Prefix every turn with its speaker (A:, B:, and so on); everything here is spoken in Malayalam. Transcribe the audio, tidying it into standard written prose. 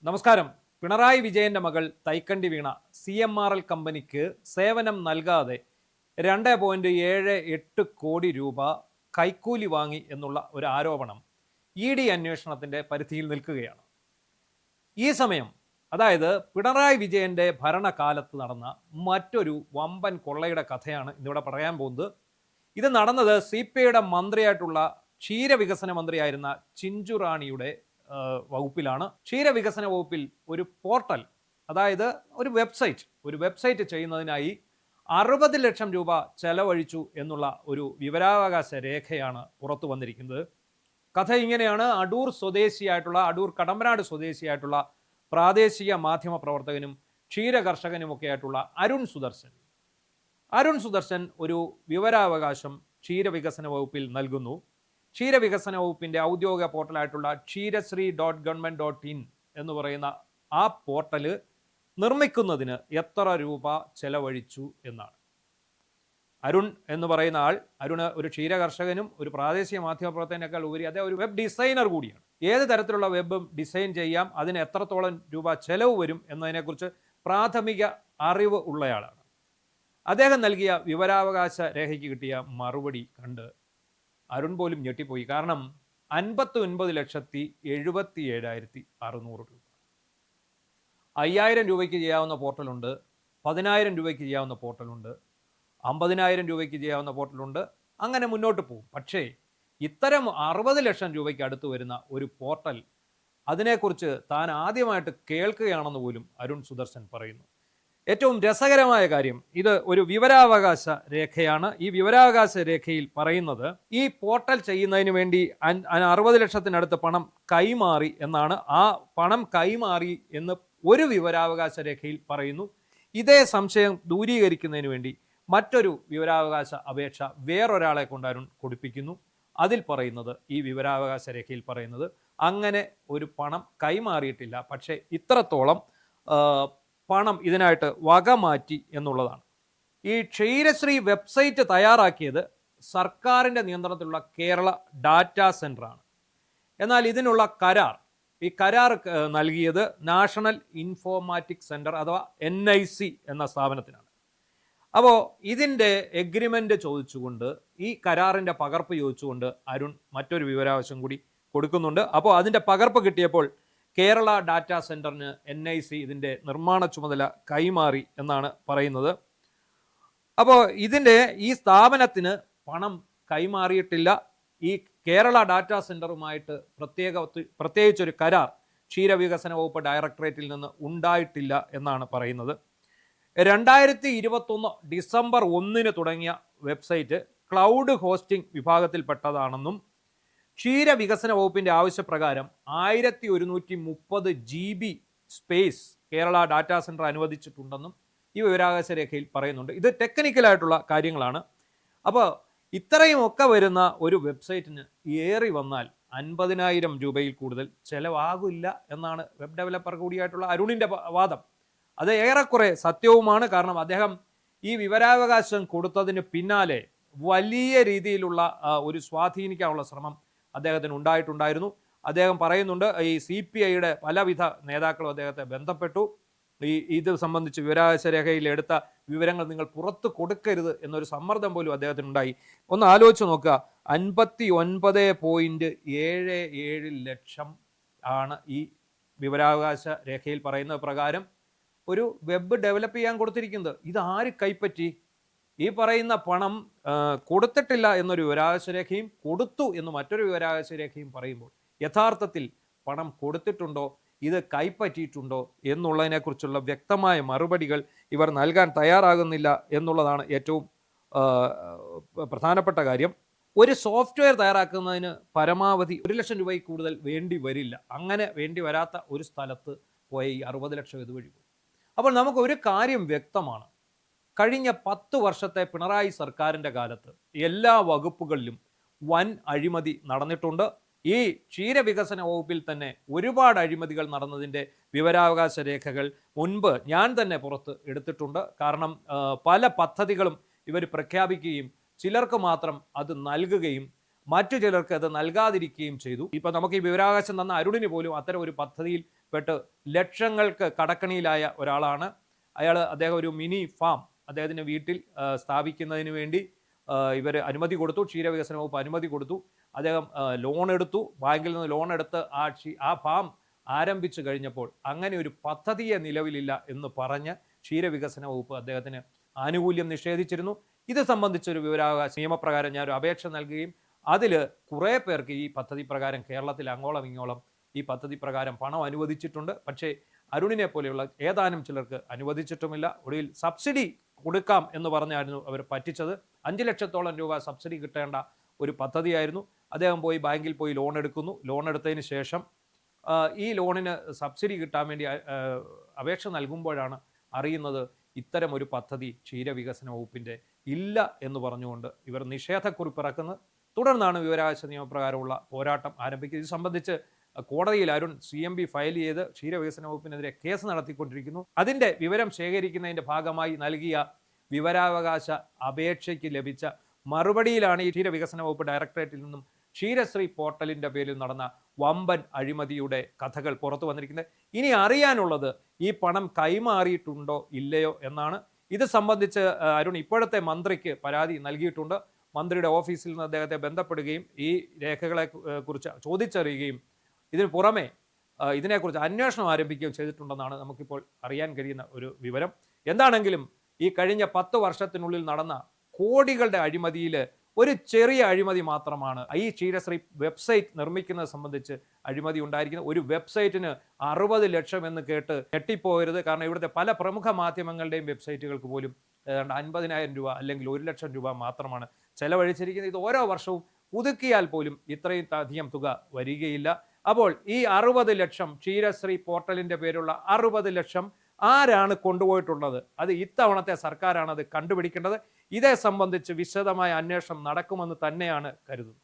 A: നമസ്കാരം. പിണറായി വിജയന്റെ മകൾ തൈക്കണ്ടി വീണ CMRL കമ്പനിക്ക് സേവനം നൽകാതെ 2.78 കോടി രൂപ കൈക്കൂലി വാങ്ങി എന്നുള്ള ഒരു ആരോപണം ED അന്വേഷണത്തിന്റെ പരിധിയിൽ നിൽക്കുകയാണ്. ഈ സമയം, അതായത് പിണറായി വിജയന്റെ ഭരണകാലത്ത് നടന്ന മറ്റൊരു വമ്പൻ കൊള്ളയുടെ കഥയാണ് ഇന്നിവിടെ പറയാൻ പോകുന്നത്. ഇത് നടന്നത് CPIയുടെ മന്ത്രിയായിട്ടുള്ള ക്ഷീരവികസന മന്ത്രിയായിരുന്ന ചിഞ്ചു റാണിയുടെ വകുപ്പിലാണ്. ക്ഷീരവികസന വകുപ്പിൽ ഒരു പോർട്ടൽ, അതായത് ഒരു വെബ്സൈറ്റ് ചെയ്യുന്നതിനായി 60 ലക്ഷം രൂപ ചെലവഴിച്ചു എന്നുള്ള ഒരു വിവരാവകാശ രേഖയാണ് പുറത്തു വന്നിരിക്കുന്നത്. കഥ ഇങ്ങനെയാണ്. അടൂർ കടമ്പനാട് സ്വദേശിയായിട്ടുള്ള പ്രാദേശിക മാധ്യമ പ്രവർത്തകനും ക്ഷീരകർഷകനുമൊക്കെ ആയിട്ടുള്ള അരുൺ സുദർശൻ ഒരു വിവരാവകാശം ക്ഷീരവികസന വകുപ്പിൽ നൽകുന്നു. ക്ഷീരവികസന വകുപ്പിന്റെ ഔദ്യോഗിക പോർട്ടലായിട്ടുള്ള kshree.government.in എന്ന് പറയുന്ന ആ പോർട്ടല് നിർമ്മിക്കുന്നതിന് എത്ര രൂപ ചെലവഴിച്ചു എന്നാണ്. അരുൺ എന്ന് പറയുന്ന ആൾ, അരുണ് ഒരു ക്ഷീരകർഷകനും ഒരു പ്രാദേശിക മാധ്യമ പ്രവർത്തകനേക്കാൾ ഉപരി അദ്ദേഹം ഒരു വെബ് ഡിസൈനർ കൂടിയാണ്. ഏത് തരത്തിലുള്ള വെബും ഡിസൈൻ ചെയ്യാം, അതിന് എത്രത്തോളം രൂപ ചെലവ് വരും എന്നതിനെക്കുറിച്ച് പ്രാഥമിക അറിവ് ഉള്ളയാളാണ്. അദ്ദേഹം നൽകിയ വിവരാവകാശ രേഖയ്ക്ക് കിട്ടിയ മറുപടി കണ്ട് അരുൺ പോലും ഞെട്ടിപ്പോയി. കാരണം 59,77,600 രൂപ. 5,000 രൂപയ്ക്ക് ചെയ്യാവുന്ന പോർട്ടലുണ്ട്, 10,000 രൂപയ്ക്ക് ചെയ്യാവുന്ന പോർട്ടലുണ്ട്, 50,000 രൂപയ്ക്ക് ചെയ്യാവുന്ന പോർട്ടലുണ്ട്, അങ്ങനെ മുന്നോട്ട് പോകും. പക്ഷേ ഇത്തരം 60 ലക്ഷം രൂപയ്ക്ക് അടുത്ത് വരുന്ന ഒരു പോർട്ടൽ, അതിനെക്കുറിച്ച് താൻ ആദ്യമായിട്ട് കേൾക്കുകയാണെന്ന് പോലും അരുൺ സുദർശൻ പറയുന്നു. ഏറ്റവും രസകരമായ കാര്യം, ഇത് ഒരു വിവരാവകാശ രേഖയാണ്. ഈ വിവരാവകാശ രേഖയിൽ പറയുന്നത് ഈ പോർട്ടൽ ചെയ്യുന്നതിന് വേണ്ടി 60 ലക്ഷത്തിനടുത്ത് പണം കൈമാറി എന്നാണ്. ആ പണം കൈമാറി എന്ന് ഒരു വിവരാവകാശ രേഖയിൽ പറയുന്നു. ഇതേ സംശയം ദൂരീകരിക്കുന്നതിന് വേണ്ടി മറ്റൊരു വിവരാവകാശ അപേക്ഷ വേറൊരാളെ കൊണ്ട് അരുൺ കൊടുപ്പിക്കുന്നു. അതിൽ പറയുന്നത്, ഈ വിവരാവകാശ രേഖയിൽ പറയുന്നത്, അങ്ങനെ ഒരു പണം കൈമാറിയിട്ടില്ല, പക്ഷേ ഇത്രത്തോളം പണം ഇതിനായിട്ട് വകമാറ്റി എന്നുള്ളതാണ്. ഈ ക്ഷീരശ്രീ വെബ്സൈറ്റ് തയ്യാറാക്കിയത് സർക്കാരിൻ്റെ നിയന്ത്രണത്തിലുള്ള കേരള ഡാറ്റാ സെൻ്ററാണ്. എന്നാൽ ഇതിനുള്ള ഈ കരാർ നൽകിയത് നാഷണൽ ഇൻഫോർമാറ്റിക് സെൻറ്റർ അഥവാ NIC എന്ന സ്ഥാപനത്തിനാണ്. അപ്പോൾ ഇതിൻ്റെ എഗ്രിമെൻ്റ് ചോദിച്ചുകൊണ്ട്, ഈ കരാറിൻ്റെ പകർപ്പ് ചോദിച്ചുകൊണ്ട് അരുൺ മറ്റൊരു വിവരാവകാശം കൂടി കൊടുക്കുന്നുണ്ട്. അപ്പോൾ അതിൻ്റെ പകർപ്പ് കിട്ടിയപ്പോൾ കേരള ഡാറ്റാ സെൻറ്ററിന് NIC ഇതിൻ്റെ നിർമ്മാണ ചുമതല കൈമാറി എന്നാണ് പറയുന്നത്. അപ്പോൾ ഈ സ്ഥാപനത്തിന് പണം കൈമാറിയിട്ടില്ല. ഈ കേരള ഡാറ്റാ സെൻറ്ററുമായിട്ട് പ്രത്യേകിച്ചൊരു കരാർ ക്ഷീരവികസന വകുപ്പ് ഡയറക്ടറേറ്റിൽ നിന്ന് ഉണ്ടായിട്ടില്ല എന്നാണ് പറയുന്നത്. 2021 ഡിസംബർ 1 തുടങ്ങിയ വെബ്സൈറ്റ് ക്ലൗഡ് ഹോസ്റ്റിംഗ് വിഭാഗത്തിൽപ്പെട്ടതാണെന്നും ക്ഷീരവികസന വകുപ്പിന്റെ ആവശ്യപ്രകാരം 1130 GB space Kerala data centre അനുവദിച്ചിട്ടുണ്ടെന്നും ഈ വിവരാവകാശ രേഖയിൽ പറയുന്നുണ്ട്. ഇത് ടെക്നിക്കലായിട്ടുള്ള കാര്യങ്ങളാണ്. അപ്പോൾ ഇത്രയുമൊക്കെ വരുന്ന ഒരു വെബ്സൈറ്റിന് ഏറി വന്നാൽ 50,000 രൂപയിൽ കൂടുതൽ ചെലവാകില്ല എന്നാണ് വെബ് ഡെവലപ്പർ കൂടിയായിട്ടുള്ള അരുണിൻ്റെ വാദം. അത് ഏറെക്കുറെ സത്യവുമാണ്. കാരണം അദ്ദേഹം ഈ വിവരാവകാശം കൊടുത്തതിന് പിന്നാലെ വലിയ രീതിയിലുള്ള ഒരു സ്വാധീനിക്കാനുള്ള ശ്രമം അദ്ദേഹത്തിന് ഉണ്ടായിട്ടുണ്ടായിരുന്നു. അദ്ദേഹം പറയുന്നുണ്ട്, ഈ CPIയുടെ പലവിധ നേതാക്കളും അദ്ദേഹത്തെ ബന്ധപ്പെട്ടു. ഇത് സംബന്ധിച്ച് വിവരാവകാശ രേഖയിൽ എടുത്ത വിവരങ്ങൾ നിങ്ങൾ പുറത്ത് കൊടുക്കരുത് എന്നൊരു സമ്മർദ്ദം പോലും അദ്ദേഹത്തിനുണ്ടായി. ഒന്ന് ആലോചിച്ച് നോക്കുക, 59.77 ലക്ഷം ആണ് ഈ വിവരാവകാശ രേഖയിൽ പറയുന്ന പ്രകാരം ഒരു വെബ് ഡെവലപ്പ് ചെയ്യാൻ കൊടുത്തിരിക്കുന്നത്. ഇത് ആര് കൈപ്പറ്റി? ഈ പറയുന്ന പണം കൊടുത്തിട്ടില്ല എന്നൊരു വിവരാവകാശ രേഖയും കൊടുത്തു എന്ന് മറ്റൊരു വിവരാവകാശ രേഖയും പറയുമ്പോൾ യഥാർത്ഥത്തിൽ പണം കൊടുത്തിട്ടുണ്ടോ, ഇത് കൈപ്പറ്റിയിട്ടുണ്ടോ എന്നുള്ളതിനെക്കുറിച്ചുള്ള വ്യക്തമായ മറുപടികൾ ഇവർ നൽകാൻ തയ്യാറാകുന്നില്ല എന്നുള്ളതാണ് ഏറ്റവും പ്രധാനപ്പെട്ട കാര്യം. ഒരു സോഫ്റ്റ്വെയർ തയ്യാറാക്കുന്നതിന് പരമാവധി 1 ലക്ഷം രൂപയിൽ കൂടുതൽ വേണ്ടി വരില്ല. അങ്ങനെ വേണ്ടി വരാത്ത ഒരു സ്ഥലത്ത് പോയ ഈ 60 ലക്ഷം ഇതുവഴി പോയി. അപ്പോൾ നമുക്കൊരു കാര്യം വ്യക്തമാണ്, കഴിഞ്ഞ 10 വർഷത്തെ പിണറായി സർക്കാരിൻ്റെ കാലത്ത് എല്ലാ വകുപ്പുകളിലും വൻ അഴിമതി നടന്നിട്ടുണ്ട്. ഈ ക്ഷീരവികസന വകുപ്പിൽ തന്നെ ഒരുപാട് അഴിമതികൾ നടന്നതിൻ്റെ വിവരാവകാശ രേഖകൾ മുൻപ് ഞാൻ തന്നെ പുറത്ത് എടുത്തിട്ടുണ്ട്. കാരണം പല പദ്ധതികളും ഇവർ പ്രഖ്യാപിക്കുകയും ചിലർക്ക് മാത്രം അത് നൽകുകയും മറ്റു ചിലർക്ക് അത് നൽകാതിരിക്കുകയും ചെയ്തു. ഇപ്പം നമുക്ക് ഈ വിവരാവകാശം തന്ന അരുണിന് പോലും അത്തരം ഒരു പദ്ധതിയിൽ പെട്ട് ലക്ഷങ്ങൾക്ക് കടക്കണിയിലായ ഒരാളാണ്. അദ്ദേഹം ഒരു മിനി ഫാം അദ്ദേഹത്തിൻ്റെ വീട്ടിൽ സ്ഥാപിക്കുന്നതിന് വേണ്ടി ഇവർ അനുമതി കൊടുത്തു, ക്ഷീരവികസന വകുപ്പ് അനുമതി കൊടുത്തു. അദ്ദേഹം ലോൺ എടുത്തു, ബാങ്കിൽ നിന്ന് ലോൺ എടുത്ത് ആ ഫാം ആരംഭിച്ചു കഴിഞ്ഞപ്പോൾ അങ്ങനെ ഒരു പദ്ധതിയെ നിലവിലില്ല എന്ന് പറഞ്ഞ് ക്ഷീരവികസന വകുപ്പ് അദ്ദേഹത്തിന് ആനുകൂല്യം നിഷേധിച്ചിരുന്നു. ഇത് സംബന്ധിച്ചൊരു വിവരാവകാശ നിയമപ്രകാരം ഞാനൊരു അപേക്ഷ നൽകുകയും അതിൽ കുറേ പേർക്ക് ഈ പദ്ധതി പ്രകാരം കേരളത്തിൽ അങ്ങോളം ഇങ്ങോളം ഈ പദ്ധതി പ്രകാരം പണം അനുവദിച്ചിട്ടുണ്ട്. പക്ഷേ അരുണിനെ പോലെയുള്ള ഏതാനും ചിലർക്ക് അനുവദിച്ചിട്ടുമില്ല. ഒടുവിൽ സബ്സിഡി കൊടുക്കാം എന്ന് പറഞ്ഞായിരുന്നു അവർ പറ്റിച്ചത്. 5 ലക്ഷത്തോളം രൂപ സബ്സിഡി കിട്ടേണ്ട ഒരു പദ്ധതിയായിരുന്നു. അദ്ദേഹം പോയി ബാങ്കിൽ പോയി ലോൺ എടുക്കുന്നു. ലോൺ എടുത്തതിന് ശേഷം ഈ ലോണിന് സബ്സിഡി കിട്ടാൻ വേണ്ടി അപേക്ഷ നൽകുമ്പോഴാണ് അറിയുന്നത് ഇത്തരം ഒരു പദ്ധതി ക്ഷീരവികസന വകുപ്പിൻ്റെ ഇല്ല എന്ന് പറഞ്ഞുകൊണ്ട് ഇവർ നിഷേധക്കുറിപ്പ് ഇറക്കുന്നത്. തുടർന്നാണ് വിവരാവകാശ നിയമപ്രകാരമുള്ള പോരാട്ടം ആരംഭിക്കുന്നത്. ഇത് സംബന്ധിച്ച് കോടതിയിൽ അരുൺ CMB ഫയൽ ചെയ്ത് ക്ഷീരവികസന വകുപ്പിനെതിരെ കേസ് നടത്തിക്കൊണ്ടിരിക്കുന്നു. അതിൻ്റെ വിവരം ശേഖരിക്കുന്നതിൻ്റെ ഭാഗമായി നൽകിയ വിവരാവകാശ അപേക്ഷയ്ക്ക് ലഭിച്ച മറുപടിയിലാണ് ഈ ക്ഷീരവികസന വകുപ്പ് ഡയറക്ടറേറ്റിൽ നിന്നും ക്ഷീരശ്രീ പോർട്ടലിൻ്റെ പേരിൽ നടന്ന വമ്പൻ അഴിമതിയുടെ കഥകൾ പുറത്തു വന്നിരിക്കുന്നത്. ഇനി അറിയാനുള്ളത് ഈ പണം കൈമാറിയിട്ടുണ്ടോ ഇല്ലയോ എന്നാണ്. ഇത് സംബന്ധിച്ച് അരുൺ ഇപ്പോഴത്തെ മന്ത്രിക്ക് പരാതി നൽകിയിട്ടുണ്ട്. മന്ത്രിയുടെ ഓഫീസിൽ നിന്ന് അദ്ദേഹത്തെ ബന്ധപ്പെടുകയും ഈ രേഖകളെ കുറിച്ച് ചോദിച്ചറിയുകയും ഇതിന് പുറമെ ഇതിനെക്കുറിച്ച് അന്വേഷണം ആരംഭിക്കുകയും ചെയ്തിട്ടുണ്ടെന്നാണ് നമുക്കിപ്പോൾ അറിയാൻ കഴിയുന്ന ഒരു വിവരം. എന്താണെങ്കിലും ഈ കഴിഞ്ഞ 10 വർഷത്തിനുള്ളിൽ നടന്ന കോടികളുടെ അഴിമതിയിൽ ഒരു ചെറിയ അഴിമതി മാത്രമാണ് ഈ ക്ഷീരശ്രീ വെബ്സൈറ്റ് നിർമ്മിക്കുന്നത് സംബന്ധിച്ച് അഴിമതി ഉണ്ടായിരിക്കുന്നത്. ഒരു വെബ്സൈറ്റിന് 60 ലക്ഷം എന്ന് കേട്ട് ഞെട്ടിപ്പോകരുത്. കാരണം ഇവിടുത്തെ പല പ്രമുഖ മാധ്യമങ്ങളുടെയും വെബ്സൈറ്റുകൾക്ക് പോലും ഏതാണ്ട് 50,000 രൂപ അല്ലെങ്കിൽ 1 ലക്ഷം രൂപ മാത്രമാണ് ചെലവഴിച്ചിരിക്കുന്നത്. ഇത് ഓരോ വർഷവും പുതുക്കിയാൽ പോലും ഇത്രയും അധികം തുക വരികയില്ല. അപ്പോൾ ഈ 60 ലക്ഷം ക്ഷീരശ്രീ പോർട്ടലിൻ്റെ പേരുള്ള 60 ലക്ഷം ആരാണ് കൊണ്ടുപോയിട്ടുള്ളത്? അത് ഇത്തവണത്തെ സർക്കാരാണ് അത് കണ്ടുപിടിക്കേണ്ടത്. ഇതേ സംബന്ധിച്ച് വിശദമായ അന്വേഷണം നടക്കുമെന്ന് തന്നെയാണ് കരുതുന്നത്.